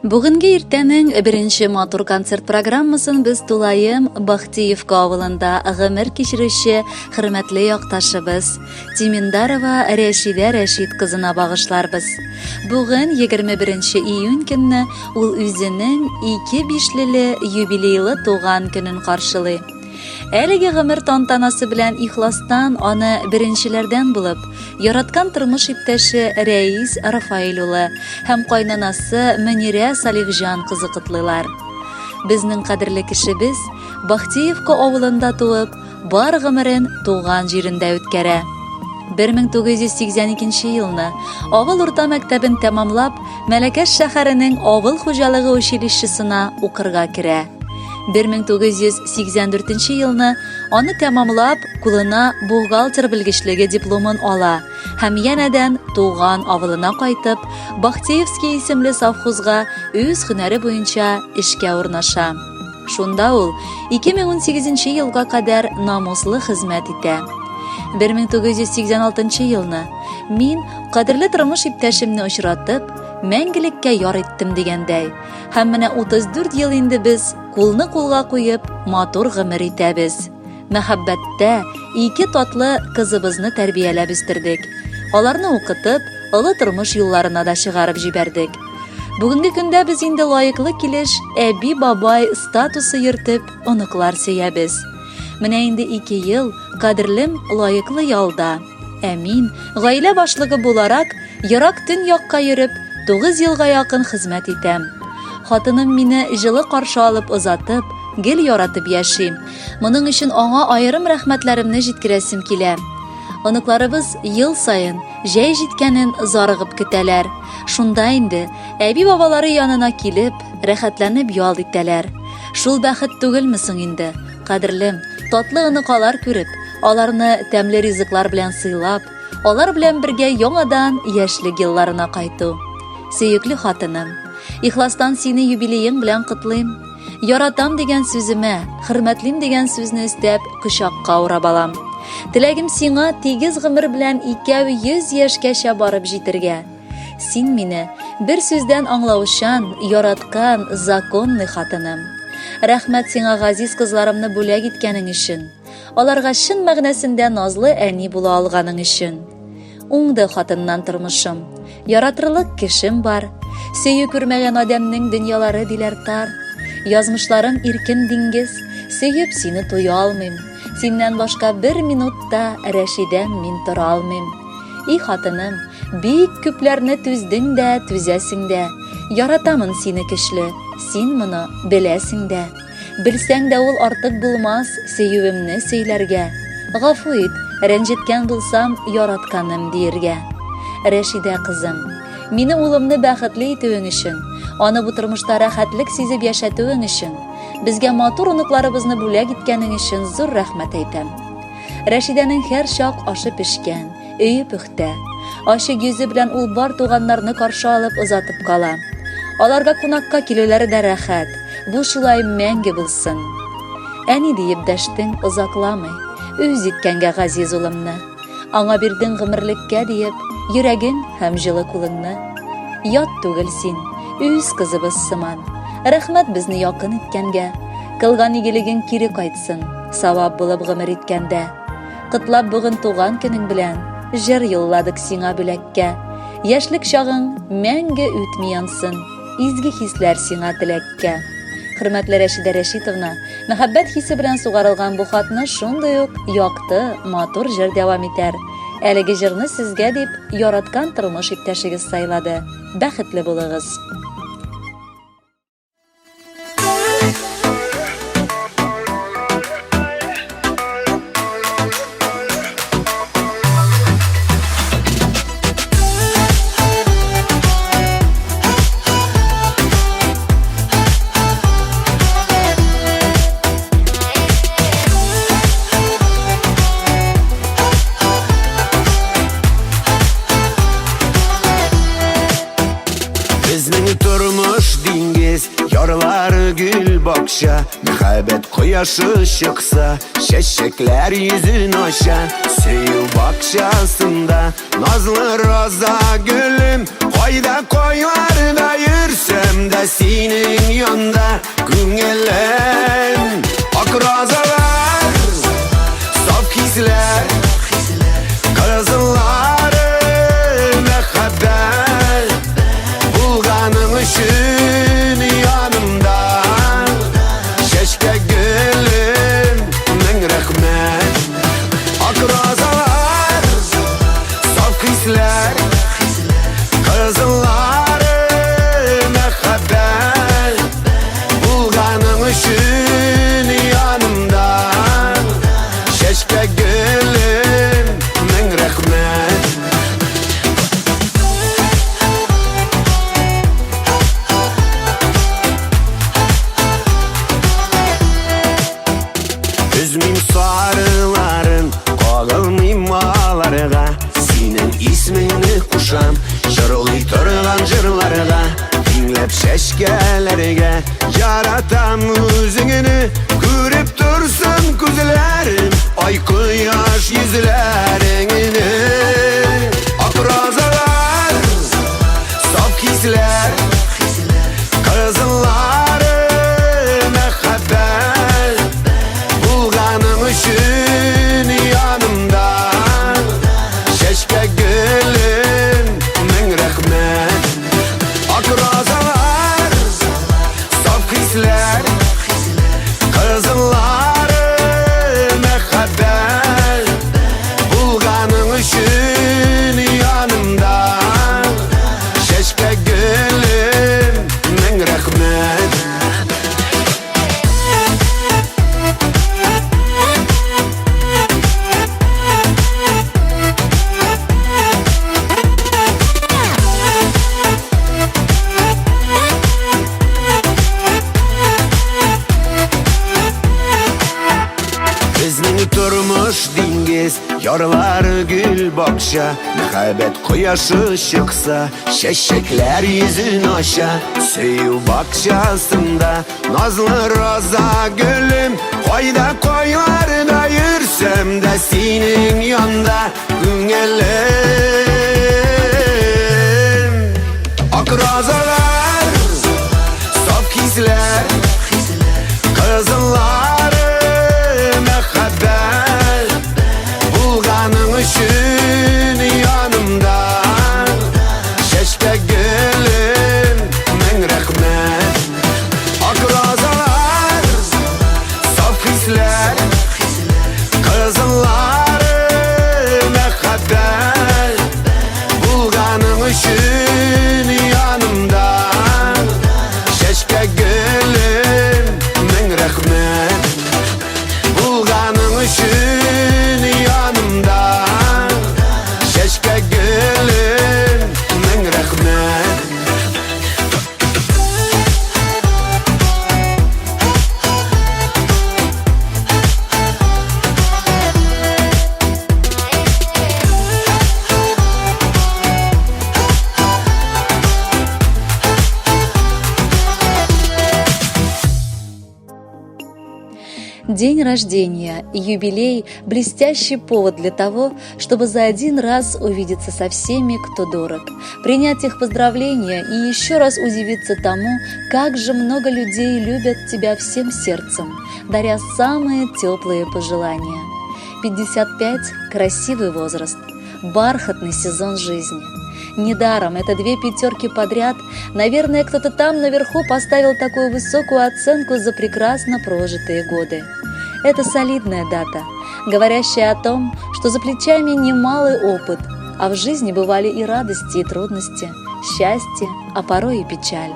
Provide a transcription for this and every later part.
Бүгінгі иртәнең беренче матур концерт программасын без Тулайым Бахтиевка авылында гомер кичерүче хөрмәтле якташыбыз Тиминдарова Рәшидә Рәшид кызына багышларбыз. Бүген 21 июнь көнне ул үзенең 2 бишлеле юбилейлы туган көнен каршылый. Әлеге гомер тантанасы белән ихластан аны беренчеләрдән булып, яраткан тормыш иптәше Рәис Рафаил улы һәм кайнанасы Мөнирә Салихҗан кызы котлыйлар. Безнең кадерле кешебез Бахтиевка авылында туып, бар гомерен туган җирендә үткәрә. 1982 елны авыл урта мәктәбен тәмамлап, Мәләкәш шәһәренең авыл хуҗалыгы училищесына укырга керә. 1984 елны аны тәмамлап, кулына бухгалтер белгечлеге дипломын ала һәм янәдән туган авылына кайтып, Бахтиевский исемле совхозга үз һөнәре буенча эшкә урнаша. Шунда ул 2018 елга кадәр намуслы хезмәт итә. 1986 елны мин кадерле тормыш иптәшемне очратып, мәңгелеккә яр иттем дигәндәй, һәм менә 34 ел инде без кулны кулга куеп матур гомер итәбез. Мәхәббәттә 2 татлы кызыбызны тәрбияләп үстердек. Аларны укытып, олы тормыш юлларына да чыгарып җибәрдек. Бүгенге көндә без инде лаеклы килеш әби-бабай статусы йөртеп, оныклар сөябез. Менә инде 2 ел кадерлем лаеклы ялда. Ә мин гаилә башлыгы буларак ерак төньякка йөреп 9 елга якын хезмәт итәм. Хатыным мине җылы каршы алып озатып, гел яратып яши. Моның өчен аңа аерым рәхмәтләремне җиткерәсем килә. Оныкларыбыз ел сайын җәй җиткәнен зарыгып көтәләр. Шунда инде әби-бабалары янына килеп, рәхәтләнеп ял итәләр. Шул бәхет түгелме соң инде? Кадерлем, татлы оныкалар күреп, аларны тәмле ризыклар белән сыйлап, алар белән бергә яңадан яшьлек елларына кайту. Сөекле хатыным, ихластан сине юбилеең белән котлыйм. Яратам дигән сүземә, хөрмәтлим дигән сүзне өстәп, кочакка урап алам. Теләгем сиңа тигез гомер белән 200 яшькәчә барып җитергә. Син мине бер сүздән аңлаучан, яраткан, законный хатыным. Рәхмәт сиңа газиз кызларымны бүләк иткәнең өчен. Аларга чын мәгънәсендә назлы әни була алганың өчен. Уңды хатыннан тормышым. Яратырлык кешем бар. Сөю күрмәгән адәмнең дөньялары диләр тар. Язмышларым иркен диңгез. Сөеп сине туя алмыйм. Синнән башка бер минутта Рәшидәм мин тора алмыйм. И хатыным, бик күпләрне түздең дә, түзәсең дә. Яратамын сине көчле. Син моны беләсең дә. Белсәң дә ул артык булмас сөюемне сөйләргә. Гафу ит, рәнҗеткән булсам яратканым диергә. Рәшидә кызым, мине улымны бәхетле итүең өчен, аны бу тормышта рәхәтлек сизеп яшәтүең өчен, безгә матур оныкларыбызны бүләк иткәнең өчен зур рәхмәт әйтәм. Рәшидәнең һәр чак ашы пешкән, өе пөхтә. Ачык йөзе белән ул бар туганнарны каршы алып озатып кала. Аларга кунакка килүләре дә рәхәт. Бу шулай мәңге булсын. Әни диеп дәштең озакламый, үз иткәнгә газиз улымны. Аңа бирдең гомерлеккә диеп, йөрәгең һәм җылы кулыңны. Ят түгел син, үз кызыбыз сыман. Рәхмәт безне якын иткәнгә. Кылган игелегең кире кайтсын, савап булып гомер иткәндә. Кытлап бүген туган көнең белән, җыр юлладык сиңа бүләккә. Яшьлек чагың мәңге үтми янсын, изге хисләр сиңа теләккә. Хөрмәтле Рәшидә Рәшитовна, мәхәббәт хисе белән сугарылган бу хатны шундый ук якты, матур җыр дәвам итәр. Әлеге җырны сезгә дип яраткан тормыш иптәшегез сайлады. Бәхетле булыгыз. Bizning turmush dingiz, yorlari gul bokcha, Muhabbet koyaşı çıksa, çiçekler yüzün aşa. Söğü bakşasında nazlı roza gülüm. Koyda koylarda yürsem de senin yanında Güngelen ak rozalar, saf hisler, kızılları mehabbet. Bulganın için yanımda, keşke gülüm min rahmet. Ak rozalar, saf hisler, kızılları mehabbet. Bulganın için yanımda, keşke gülüm min rahmet. Üzmeyim sarıların, koğulmayım ağlarga. Senin ismini kuşam, jırılay turgan jırlarga. Dinlep şeşkelerge, yaratam özüngünü. Görüp dursun gözlerim, ay koyaş yüzleringini. Ak rozalar, saf hisler, kızılları mehabbet. Bulganın için yanımda, keşke gülüm min rahmet. Ak rozalar, saf hisler, kızılları mehabbet. Bulganın için yanımda, keşke gülüm min rahmet. Bizning turmuş dengiz, yorlar gül bakşa. Muhabbet koyaşı çıksa, çiçekler yüzün aşa. Söğü bakşasında nazlı roza gülüm. Koyda koylarda yürsem de senin yanında Güngelen ak rozalar, saf hisler, kızılları mehabbet. Bulganın için yanımda, keşke gülüm min rahmet. Ak rozalar, saf hisler, kızılları mehabbet. Bulganın için yanımda, keşke gülüm min rahmet. Bulganın için yanımda, keşke gülüm min rahmet. День рождения, юбилей – блестящий повод для того, чтобы за один раз увидеться со всеми, кто дорог, принять их поздравления и еще раз удивиться тому, как же много людей любят тебя всем сердцем, даря самые теплые пожелания. 55 – красивый возраст, бархатный сезон жизни. Недаром это 2 пятерки подряд. Наверное, кто-то там наверху поставил такую высокую оценку за прекрасно прожитые годы. Это солидная дата, говорящая о том, что за плечами немалый опыт, а в жизни бывали и радости, и трудности, счастье, а порой и печаль.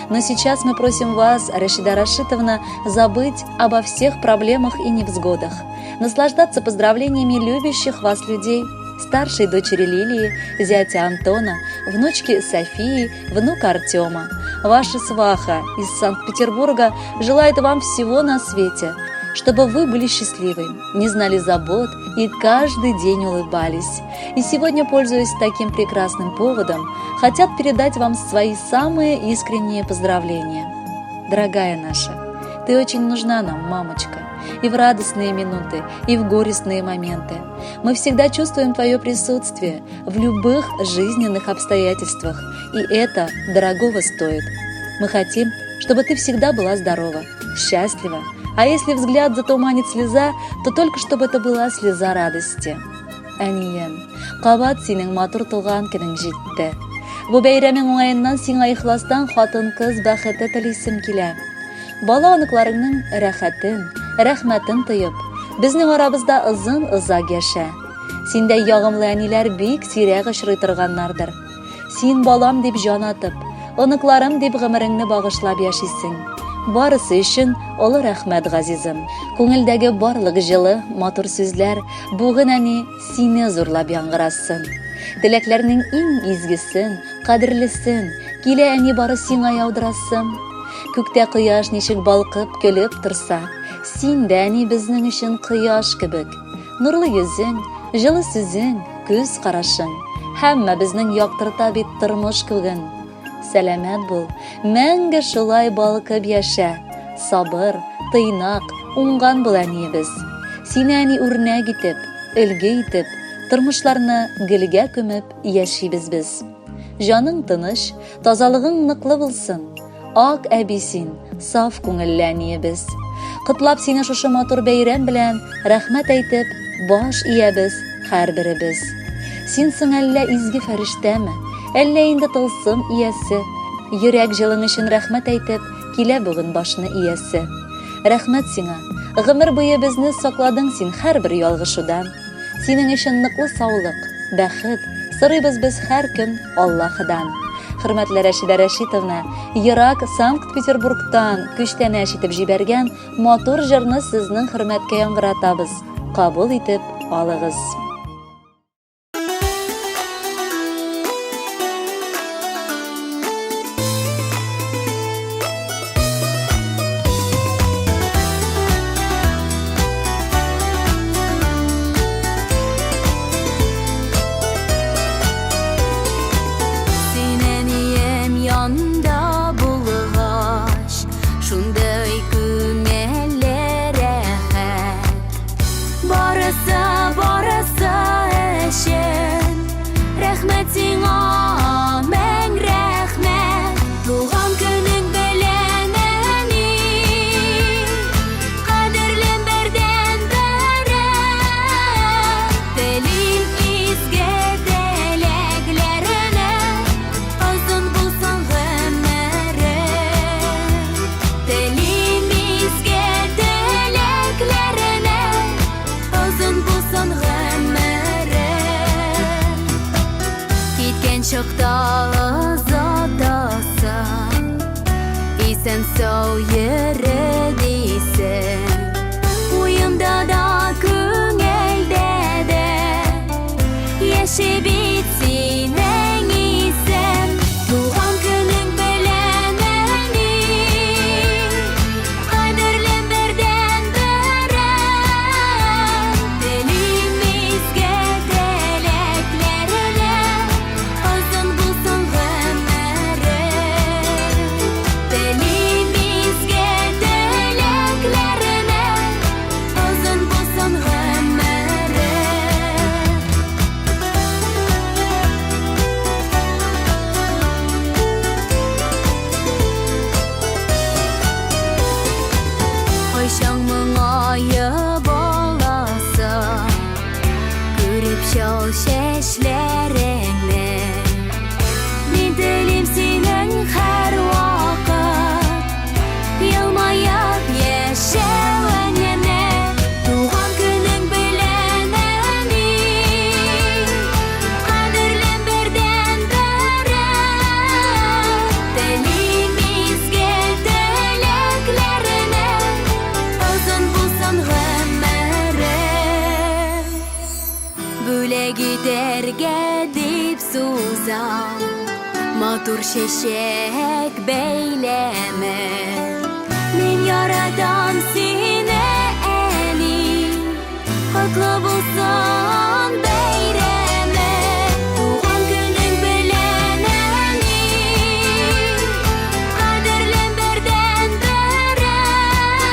Но сейчас мы просим вас, Рашида Рашитовна, забыть обо всех проблемах и невзгодах, наслаждаться поздравлениями любящих вас людей, старшей дочери Лилии, зятя Антона, внучки Софии, внука Артема. Ваша сваха из Санкт-Петербурга желает вам всего на свете, чтобы вы были счастливы, не знали забот и каждый день улыбались. И сегодня, пользуясь таким прекрасным поводом, хотят передать вам свои самые искренние поздравления. Дорогая наша, Ты очень нужна нам, мамочка. И в радостные минуты, и в горестные моменты. Мы всегда чувствуем Твое присутствие в любых жизненных обстоятельствах, и это дорогого стоит. Мы хотим, чтобы Ты всегда была здорова, счастлива, а если взгляд затуманит слеза, то только чтобы это была слеза радости. Әнием, қабат синең матур туган көнең җитте. Бу бәйрәмең уңаеннан сиңа ихластан хатын-кыз бәхете телисем килә. Бала оныкларыңның рәхәтен, рәхмәтен тоеп, безнең арабызда озын-озак яшә. Синдә ягымлы әниләр бик сирәк очрый торганнардыр. Син балам дип җан атып, оныкларым дип гомереңне багышлап яшисең. Барысы өчен олы рәхмәт, газизым. Күңелдәге барлык җылы, матур сүзләр бүген әни сине зурлап яңгырасын. Теләкләрнең иң изгесен, кадерлесен килә әни бары сиңа яудырасым. Күктә кояш ничек балкып, көлеп торса, син дә әни безнең өчен кояш кебек. Нурлы йөзең, җылы сүзең, күз карашың, һәммә безнең яктырта бит тормыш күген. Сәламәт бул, мәңге шулай балкып яшә. Сабыр, тыйнак, уңган бул әниебез. Сине әни үрнәк итеп, өлге итеп, тормышларны гөлгә күмеп яшибез без. Җаның тыныч, тазалыгың ныклы булсын. Ак әби син, саф күңелле әниебез. Кытлап сине шушы матур бәйрәм белән рәхмәт әйтеп, баш иябез һәрберебез. Син соң әллә изге фәрештәме? Әллә инде тылсым иясе? Йөрәк җылың өчен рәхмәт әйтеп, килә бүген башны иясе. Рәхмәт сиңа, гомер буе безне сакладың син һәрбер ялгышудан. Синең өчен ныклы саулык, бәхет сорыйбыз без һәр көн Аллаһыдан. Хөрмәтле Рәшидә Рәшитовна, ерак Санкт-Петербургтан күчтәнәш итеп җибәргән матур җырны сезнең хөрмәткә яңгыратабыз. Кабул итеп алыгыз. Sen sağ yere değilsen Uyumda da küngelde de Yaşı bitsin en iyisen Doğan günün beleneni Kaderlen berden beren Dilimizge dileklerine Uzun bulsun ömrü Şol şeşlerini Min dilim senin her vakit Yılmayıp yaşavanene Doğan günün bileneni Kaderlen berden beren Dilimizge dileklerine Uzun bulsun ömrü Böyle giderge dip suzam Matur şeşek beyleme Min yaradan sine eni Kutlu bulsun beyreme Doğan günün bileneni Kaderlen berden beren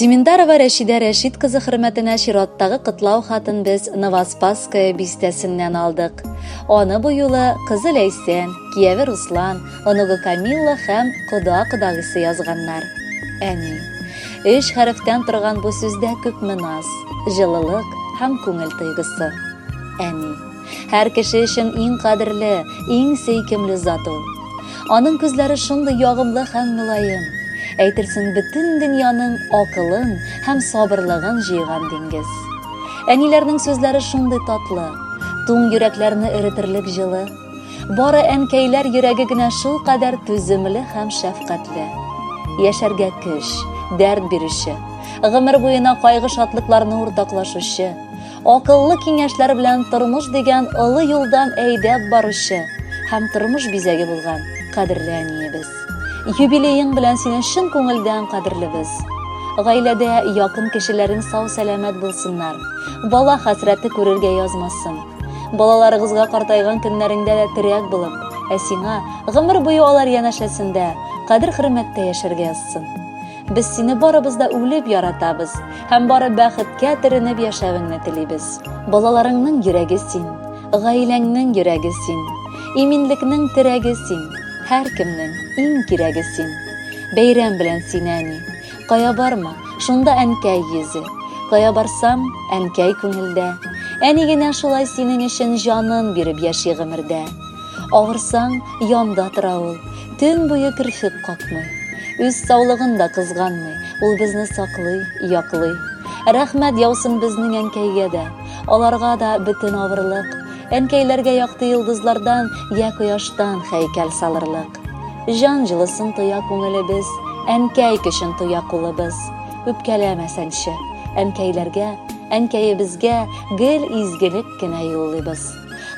Тиминдарова Рәшидә Рәшид кызы хөрмәтенә чираттагы кытлау хатын без Новоспасская бистәсеннән алдык. Аны бу юлы кызы Ләйсән, кияве Руслан, онугы Камилла һәм кода-кодагысы язганнар. Әни, 3 хәрефтән торган бу сүздә күпме наз, җылылык һәм күңел тойгысы. Әни, һәр кеше өчен иң кадерле, иң сөйкемле зат ул. Аның күзләре шундый ягымлы һәм мөлаем. Әйтерсең, бөтен дөньяның акылын һәм сабырлыгын җыйган диңгез. Әниләрнең сүзләре шундый татлы, туң йөрәкләрне эретерлек җылы. Бары әнкәйләр йөрәге генә шул кадәр түземле һәм шәфкатьле. Яшәргә көч, дәрт бирүче, гомер буена кайгы шатлыкларны уртаклашучы, акыллы киңәшләр белән тормыш дигән олы юлдан әйдәп баручы һәм тормыш бизәге булган кадерле әниебез. Юбилеең белән сине чын күңелдән кадерлебез. Гаиләдә якын кешеләрең сау-сәламәт булсыннар. Бала хәсрәте күрергә язмасын. Балаларыгызга картайган көннәреңдә дә терәк булып, ә сиңа гомер буе алар янәшәсендә кадер-хөрмәттә яшәргә язсын. Без сине барыбыз да үлеп яратабыз һәм бары бәхеткә төренеп яшәвеңне телибез. Балаларыңның йөрәге син, гаиләңнең йөрәге син, иминлекнең терәге син. Һәр кемнең иң кирәге син. Бәйрәм белән син, әни. Кая барма, шунда әнкәй йөзе. Кая барсам, әнкәй күңелдә. Әни генә шулай синең өчен җанын биреп яши гомердә. Авырсаң, янда тора ул. Төн буе керфек какмый. Үз саулыгын да кызганмый. Ул безне саклый, яклый. Рәхмәт яусын безнең әнкәйгә дә. Аларга да бөтен авырлык. Әнкәйләргә якты йылдызлардан, я кояштан һәйкәл салырлык. Жан җылысын тоя күңелебез, әнкәй көчен тоя кулыбыз. Үпкәләмәсәнче, әнкәйләргә, әнкәебезгә гел изгелек кенә юллыйбыз.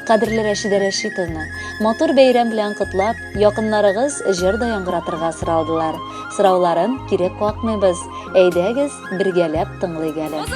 Кадерле Рәшидә Рәшитовна, матур бәйрәм белән котлап, якыннарыгыз җыр да яңгыратырга сораудылар. Сорауларын кирәк какмыйбыз. Әйдәгез, бергәләп тыңлыйк әле.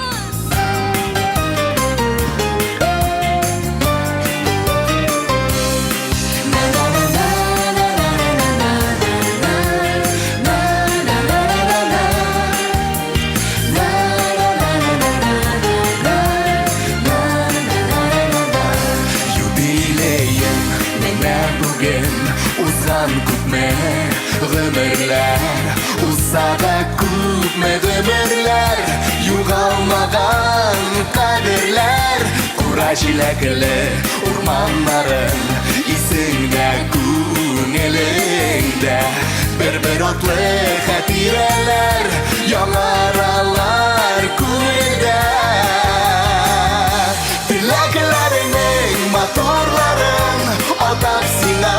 Күпме гомерләр, узса күпме гомерләр, югалмаган кадерләр, кура җиләкле урманнарың, исеңдә күңелеңдә, бер атлы хәтирәләр, яңаралар күңелдә. Теләкләреңнең матурларын атап сиңа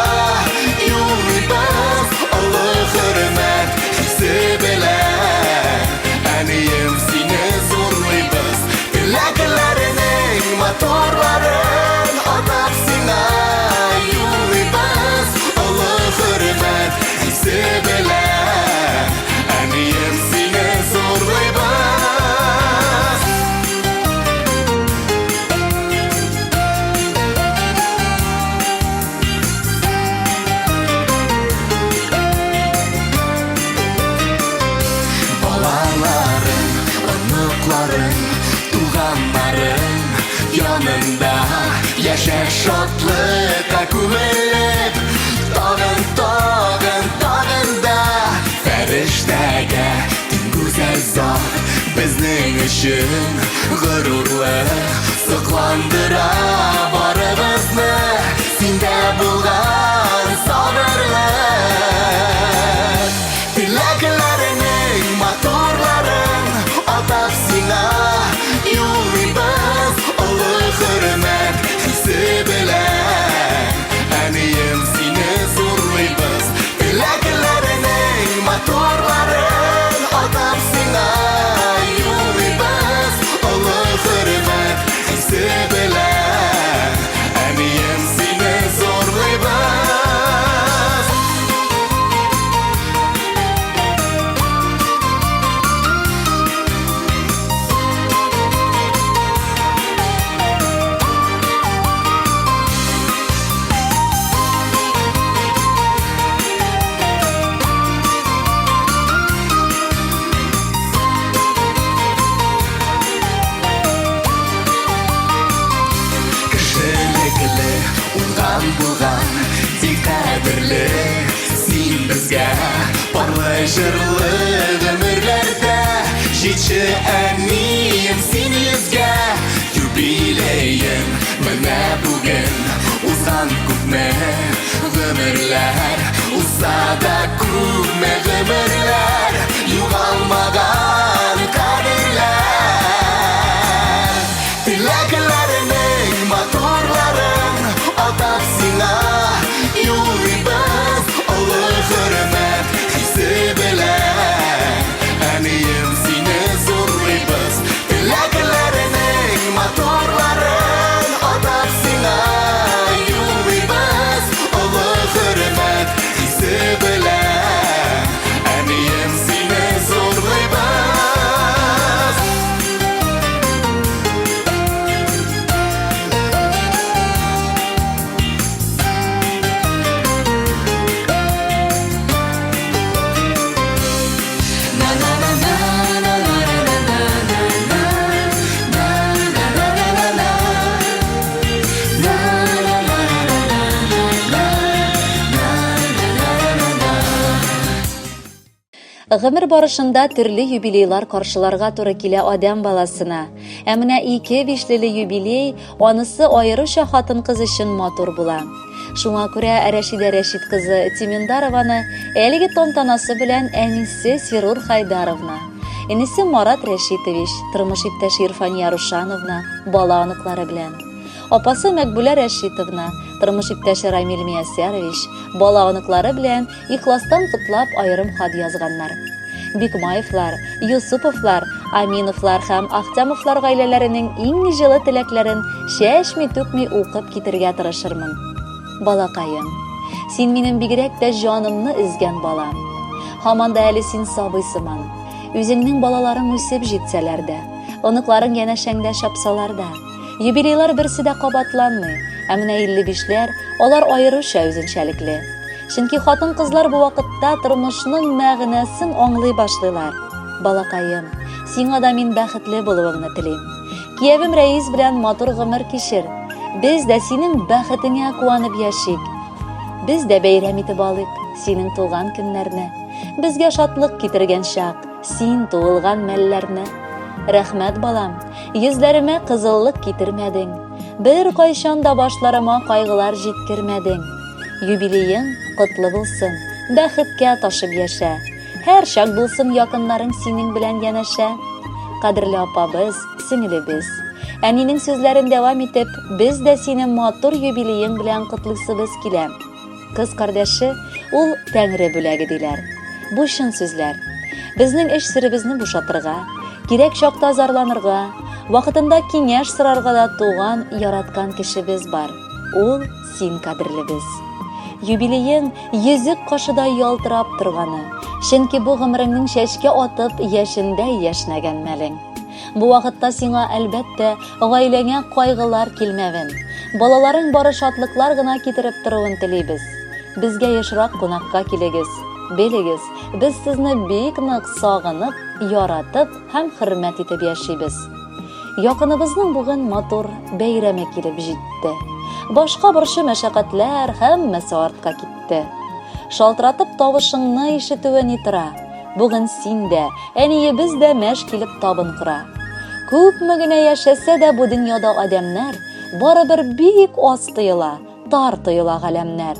Motorların atap sina yulibaz Olы hürmet hisse bile Әнiyem sine zorlaybaz Balaların, anıkların, tuğanların yanında yaşa şatlığa kümelip Tağın tağında Feriştəgə tüm güzel zat Bizning üçün gururlu Sıqlandıra barımızı Sində bulğan sabırlıq Diləklərinin motorların Ataq sina yolibaz hürmet hissi bilen Әнiyem seni zorlaybız Dileklerinin motorların Atap sina yolibız Olы hürmet hissi bilen Әniyem безгә парлы җырлы гомерләрдә җитче әнием син йөзгә юбилеем менә бүген узган күпме гомерләр узса да күпме гомерләр югалмаган кадерләр теләкләрнең матурларын атап сиңа юллыйбыз олы хөрмәт хисе белән әнием сине зурлыйбыз теләкләрнең матурларын атап сиңа юллыйбыз олы хөрмәт хисе белән әнием сине зурлыйбыз Гомер барышында төрле юбилейлар каршыларга туры килә адам баласына. Ә менә 2-5ле юбилей анысы аеруча хатын-кыз өчен матур була. Шуңа күрә Рәшидә Рәшид кызы Тиминдарованы әлеге тантанасы белән әнисе Сирур Хайдаровна, энесе Марат Рәшитович, тормыш иптәше Ирфания Рушановна бала аныклары белән, апасы Мәкбүлә Рәшитовна, тормыш иптәше Рамил Миясәрович бала аныклары белән ихластан котлап аерым хат язганнар. Бикмаевлар, Юсуповлар, Аминовлар һәм Ахтямовлар гаиләләренең иң җылы теләкләрен чәчми-түкми укып китергә тырышырмын. Балакаем, син минем бигрәк тә җанымны изгән балам. Һаман да әле син сабый сыман. Үзеңнең балаларың үсеп җитсәләр дә, оныкларың янәшәңдә чапсалар да, юбилейлар берсе дә кабатланмый. Ә менә 55ләр, алар аеруча үзенчәлекле. Чөнки хатын-кызлар бу вакытта тормышның мәгънәсен аңлый башлыйлар. Балакаем, сиңа да мин бәхетле булуыңны телим. Киявем Рәис белән матур гомер кичер. Без дә синең бәхетеңә куанып яшик. Без дә бәйрәм итеп алыйк синең туган көннәрне. Безгә шатлык китергән чак, син туылган мәлләрне. Рәхмәт балам, йөзләремә кызыллык китермәдең. Бер кайчан да башларыма кайгылар җиткермәдең. Юбилеең котлы булсын, бәхеткә ташып яшә. Һәр чак булсын якыннарың синең белән янәшә. Кадерле апабыз, сеңлебез. Әнинең сүзләрен дәвам итеп, без дә сине матур юбилеең белән котлыйсыбыз килә. Кыз кардәше, ул Тәңре бүләге диләр. Бу чын сүзләр. Безнең эш серебезне бушатырга, кирәк чакта зарланырга, вакытында киңәш сорарга да туган, яраткан кешебез бар. Ул син кадерлебез. Юбилеең йөзек кашыда ялтырап торганы, чөнки бу гомереңнең чәчкә атып яшендә яшнәгән мәлең. Бу вакытта сиңа әлбәттә гаиләңә кайгылар килмәвен, балаларың бары шатлыклар гына китереп торуын телибез. Безгә ешрак кунакка килегез. Белегез, без сезне бик нык сагынып, яратып һәм хөрмәт итеп яшибез. Якыныбызның бүген матур бәйрәме килеп җитте. Башка борчы мәшәкатьләр һәммәсе артка китте. Шалтыратып тавышыңны ишетүе ни тора. Бүген син дә, әниебез дә мәш килеп табын кыра. Күпме генә яшәсә дә бу дөньяда адәмнәр барыбер бик аз тыела, тар тыела галәмнәр.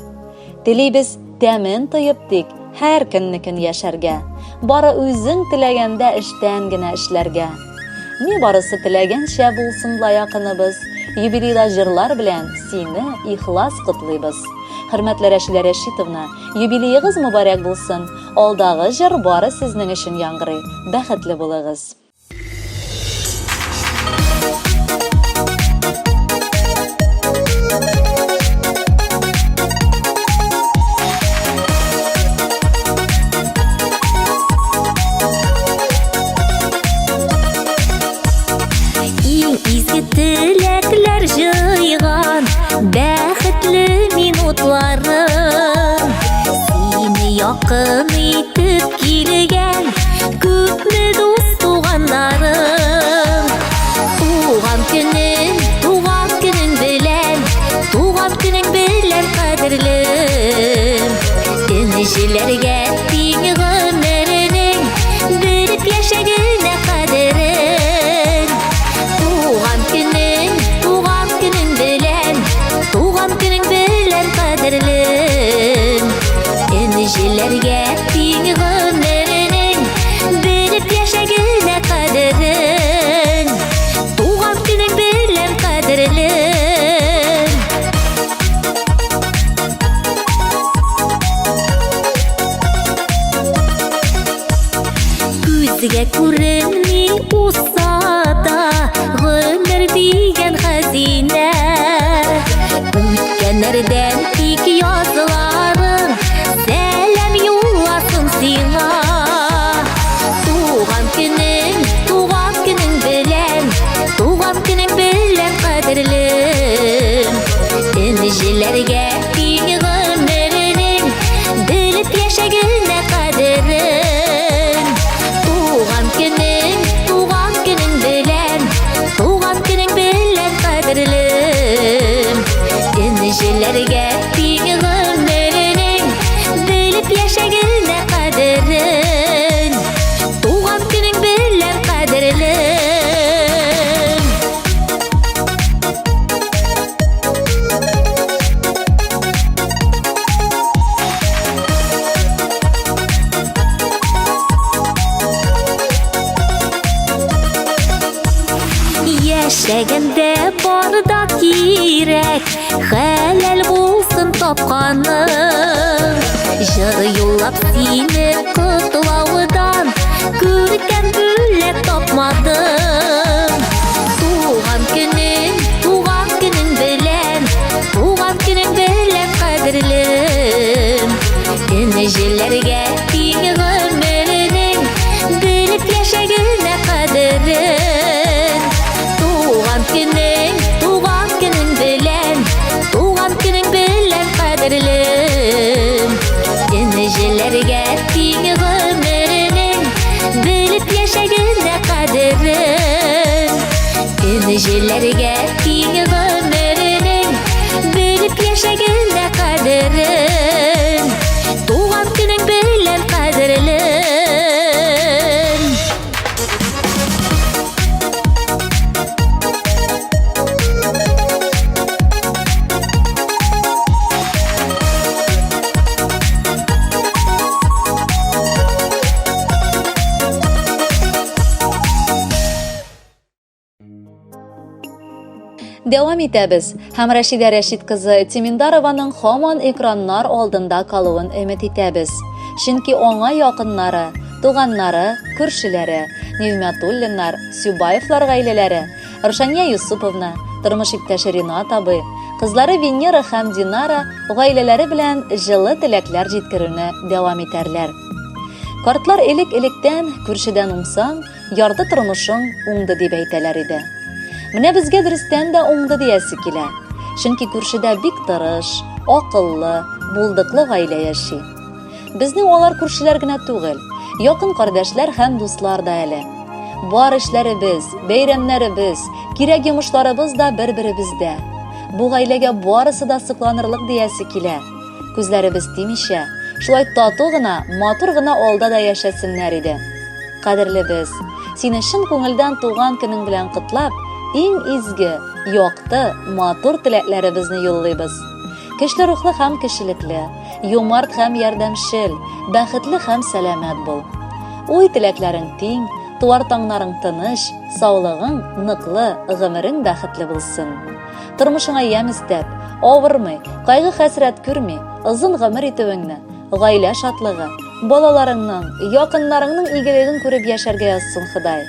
Телибез тәмен тыеп тик һәр көннекен яшәргә. Бары үзең теләгәндә эштән генә эшләргә. Ни барысы теләгәнчә булсын якыныбыз. Юбилейда җырлар белән сине ихлас котлыйбыз. Хөрмәтле Рәшидә Рәшитовна, юбилеегыз мөбарәк булсын. Алдагы җыр бары сезнең өчен яңгырый. Бәхетле булыгыз. Теләкләр җыйган бәхетле минутларым, сине якын итеп килгән күпме дус туган Безгә күренми усада гомер дигән хәзинә. Үткәннәрдән тик язларың сәлам юлласын сиңа. Туган көнең белән кадерлем. Энҗеләргә киң гомернең белеп яшәгәнә кадерен. Туган көнең белән кадерлем. Энҗеләргә киң гомернең белеп яшәгәнә кадерен. Туган көнең белән кадерлем. Яшәгәндә барда кирәк, хәләл булсын тапканың. Җыр юллап сине котлаудан күркәм бүләк тапмадым. Туган көнең белән кадерлем. Энҗеләргә киң гомернең белеп яшәгәнә кадерен. Туган көнең белән кадерлем. Энҗеләргә киң гомернең белеп яшәгәнә кадерен. Энҗеләргә киң гомернең белеп яшәгәнә кадерен. Туган көнең белән кадерлем. Дәвам итәбез. Һәм Рәшидә Рәшит кызы Тиминдарованың һаман экраннар алдында калуын өмет итәбез. Чөнки аңа якыннары, туганнары, күршеләре, Нигъмәтуллиннар, Сюбаевлар гаиләләре, Рушания Юсуповна, тормыш иптәше Ринат абый, кызлары Венера һәм Динара гаиләләре белән җылы теләкләр җиткерүне дәвам итәрләр. Картлар элек-электән күршедән уңсаң, ярды тормышың уңды дип әйтәләр иде. Менә безгә дөрестән дә уңды диясе килә. Чөнки күршедә бик тырыш, акыллы, булдыклы гаилә яши. Безнең алар күршеләр генә түгел, якын кардәшләр һәм дуслар да әле. Бар эшләребез, бәйрәмнәребез, кирәк йомышларыбыз да бер-беребездә. Бу гаиләгә барысы да сокланырлык диясе килә. Күзләребез тимичә, шулай тату гына, матур гына алда да яшәсеннәр иде. Кадерлебез, сине чын күңелдән туган көнең белән котлап, иң изге, якты, матур теләкләребезне юллыйбыз. Көчле рухлы һәм кешелекле, юмарт һәм ярдәмчел, бәхетле һәм сәламәт бул. Уй теләкләрең тиң, туар таңнарың тыныч, саулыгың ныклы, гомерең бәхетле булсын. Тормышыңа ямь истәп, авырмый, кайгы хәсрәт күрми, озын гомер итүеңне, гаилә шатлыгы, балаларыңның, якыннарыңның игелеген күреп яшәргә язсын Ходай.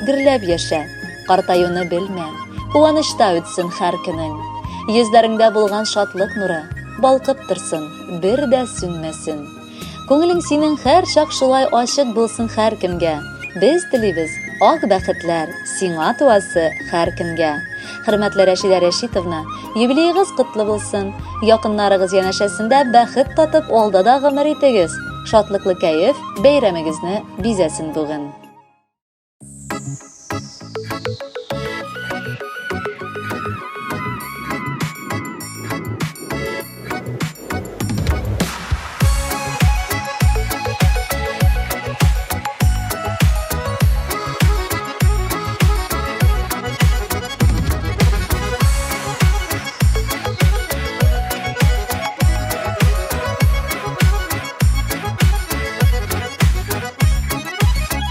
Гөрләп яшә, картаюны белмә, куанычта үтсен һәр көнең. Йөзләреңдә булган шатлык нуры балкып торсын, бер дә сүнмәсен. Күңелең синең һәр чак шулай ачык булсын һәр кемгә. Без телибез ак бәхетләр сиңа туасы һәр кемгә. Хөрмәтле Рәшидә Рәшитовна, юбилейгыз котлы булсын. Якыннарыгыз янәшәсендә бәхет татып алдада гомер итегез. Шатлыклы кәеф бәйрәмегезне бизәсен бүген.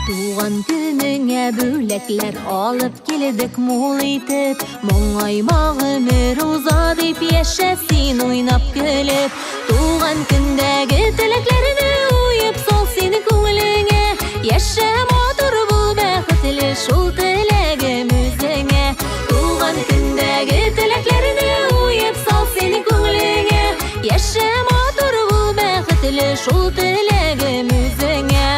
Туган көнеңә бүләкләр алып килдек мул итеп, моңайма гомер уза дип яшә син уйнап көлеп. Туган көндәге теләкләрне уеп сал сине күңелеңә, яшә шул теләгем үзеңә. Туган көндәге теләкләрне уеп сал син күңелеңә. Яшә матур бул бәхетле, шул теләгем үзеңә.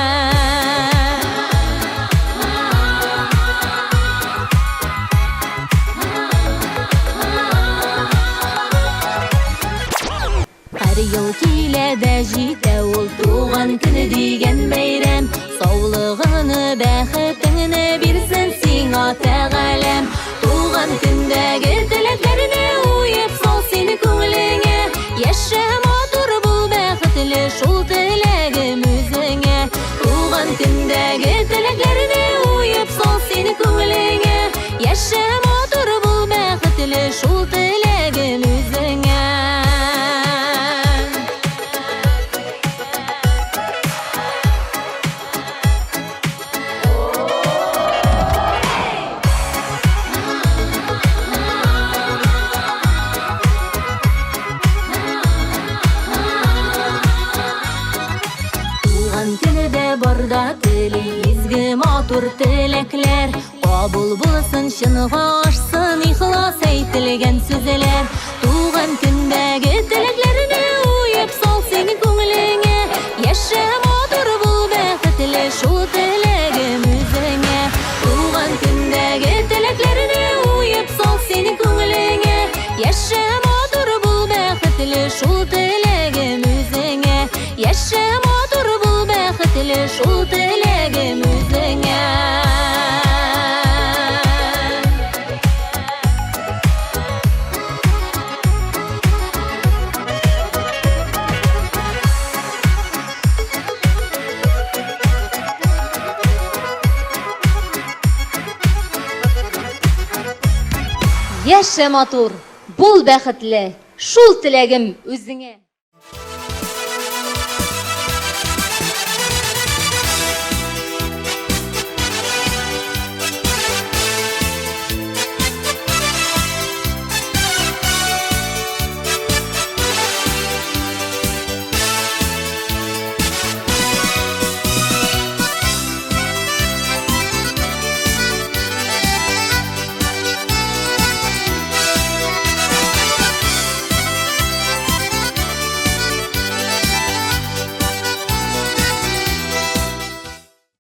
Һәр ел килә дә җитә ул туган көне дигән бәйрәм. Саулыгыны, бәхетеңне бирсен сиңа Тәгаләм. Туган көндәге теләкләрне уеп сал син күңелеңә. Яшә матур бул бәхетле, шул теләгем үзеңә. Туган көндәге теләкләрне уеп сал син күңелеңә. Яшә матур бул бәхетле, шул теләгем үзеңә. Туган көндә барда теле изге матур теләкләр. Кабул булсын, чынга ашсын ихлас әйтелгән сүзләр. Туган көндәге теләкләрне уеп сал син күңелеңә. Яшә матур бул бәхетле, шул теләгем үзеңә. Туган көндәге теләкләрне уеп сал син күңелеңә. Яшә матур бул бәхетле, шул теләгем үзеңә. Яшә матур бул бәхетле, шул теләгем үзеңә. Яшә матур, бул бәхетле, шул теләгем үзеңә.